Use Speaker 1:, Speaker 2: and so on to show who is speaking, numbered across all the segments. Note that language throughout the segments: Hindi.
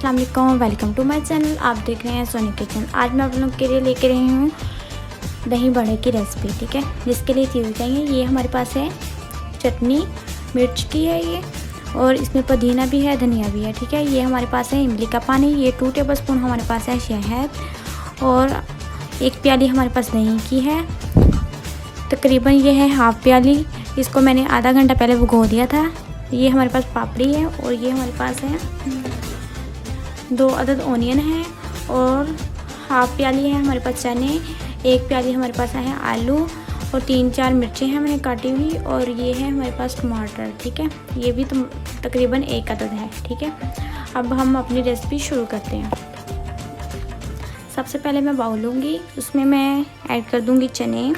Speaker 1: अस्सलाम वालेकुम, वेलकम टू माय चैनल। आप देख रहे हैं सोनी किचन। आज मैं आप लोगों के लिए लेके रही हूँ दही बड़े की रेसिपी, ठीक है। जिसके लिए चीज़ें चाहिए, ये हमारे पास है चटनी, मिर्च की है ये, और इसमें पुदीना भी है, धनिया भी है, ठीक है। ये हमारे पास है इमली का पानी, ये 2 टेबलस्पून हमारे पास है शहद, और 1 प्याली हमारे पास दही की है। तकरीबन ये है हाफ़ प्याली, इसको मैंने आधा घंटा पहले भिगो दिया था। ये हमारे पास पापड़ी है, और ये हमारे पास है 2 अदद ओनियन है, और हाफ़ प्याली है हमारे पास चने, 1 प्याली हमारे पास है आलू, और 3-4 मिर्चें हैं मैंने काटी हुई, और ये है हमारे पास टमाटर, ठीक है। ये भी तकरीबन 1 अदद है, ठीक है। अब हम अपनी रेसिपी शुरू करते हैं। सबसे पहले मैं बाउल लूँगी, उसमें मैं ऐड कर दूँगी चने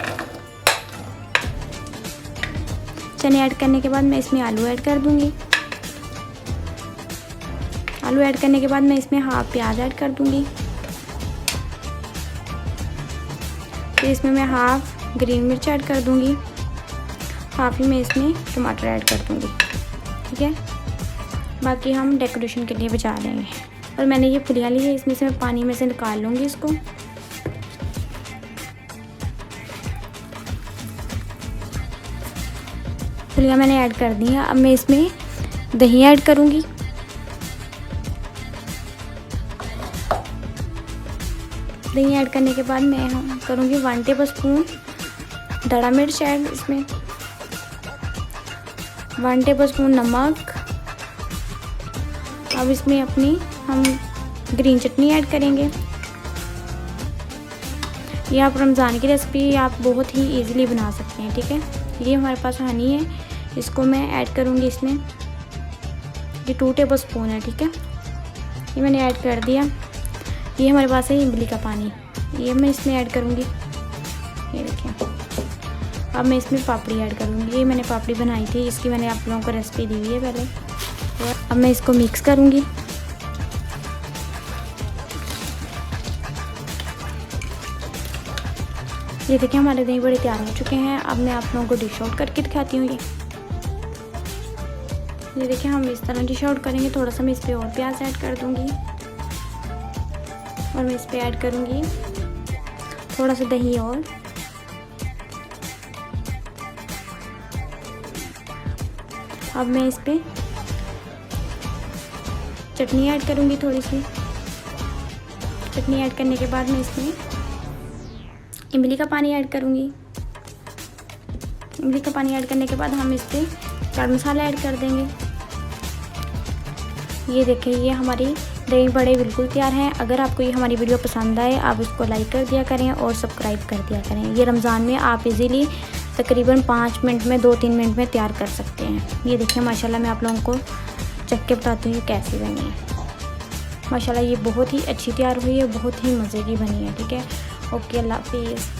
Speaker 1: ऐड करने के बाद मैं इसमें आलू ऐड कर दूँगी। आलू ऐड करने के बाद मैं इसमें हाफ़ प्याज ऐड कर दूँगी। फिर इसमें मैं हाफ़ ग्रीन मिर्च ऐड कर दूँगी, हाफ़ ही मैं इसमें टमाटर ऐड कर दूँगी, ठीक है। बाकी हम डेकोरेशन के लिए बचा लेंगे। और मैंने ये फुलियाँ ली है, इसमें से मैं पानी में से निकाल लूँगी इसको। फुलियाँ मैंने ऐड कर दी हैं। अब मैं इसमें दही ऐड करूँगी। दही ऐड करने के बाद मैं करूँगी 1 टेबलस्पून दड़ा मिर्च ऐड, इसमें 1 टेबलस्पून नमक। अब इसमें हम ग्रीन चटनी ऐड करेंगे। ये आप रमज़ान की रेसिपी आप बहुत ही इजीली बना सकते हैं, ठीक है। ये हमारे पास हनी है, इसको मैं ऐड करूँगी इसमें। ये 2 टेबलस्पून है, ठीक है। ये मैंने ऐड कर दिया। ये हमारे पास है इमली का पानी, ये मैं इसमें ऐड करूँगी। ये देखिए। अब मैं इसमें पापड़ी ऐड करूँगी। ये मैंने पापड़ी बनाई थी, इसकी मैंने आप लोगों को रेसिपी दी हुई है पहले। अब मैं इसको मिक्स करूँगी। ये देखिए हमारे दही बड़े तैयार हो चुके हैं। अब मैं आप लोगों को डिश आउट करके दिखाती हूँ। ये देखिए हम इस तरह डिश आउट करेंगे। थोड़ा सा मैं इस पर और प्याज ऐड कर दूँगी, और मैं इस पर ऐड करूँगी थोड़ा सा दही, और अब मैं इस पर चटनी ऐड करूँगी। थोड़ी सी चटनी ऐड करने के बाद मैं इसमें इमली का पानी ऐड करूँगी। इमली का पानी ऐड करने के बाद हम इस पर चाट मसाला ऐड कर देंगे। ये देखिए ये हमारी दही बड़े बिल्कुल तैयार हैं। अगर आपको ये हमारी वीडियो पसंद आए, आप इसको लाइक कर दिया करें और सब्सक्राइब कर दिया करें। ये रमज़ान में आप इजीली तकरीबन 5 मिनट में 2-3 मिनट में तैयार कर सकते हैं। ये देखिए माशाल्लाह मैं आप लोगों को चख के बताती हूँ कैसी बनी है। माशाल्लाह ये बहुत ही अच्छी तैयार हुई है, बहुत ही मज़े की बनी है, ठीक है। ओके, अल्लाह हाफिज़।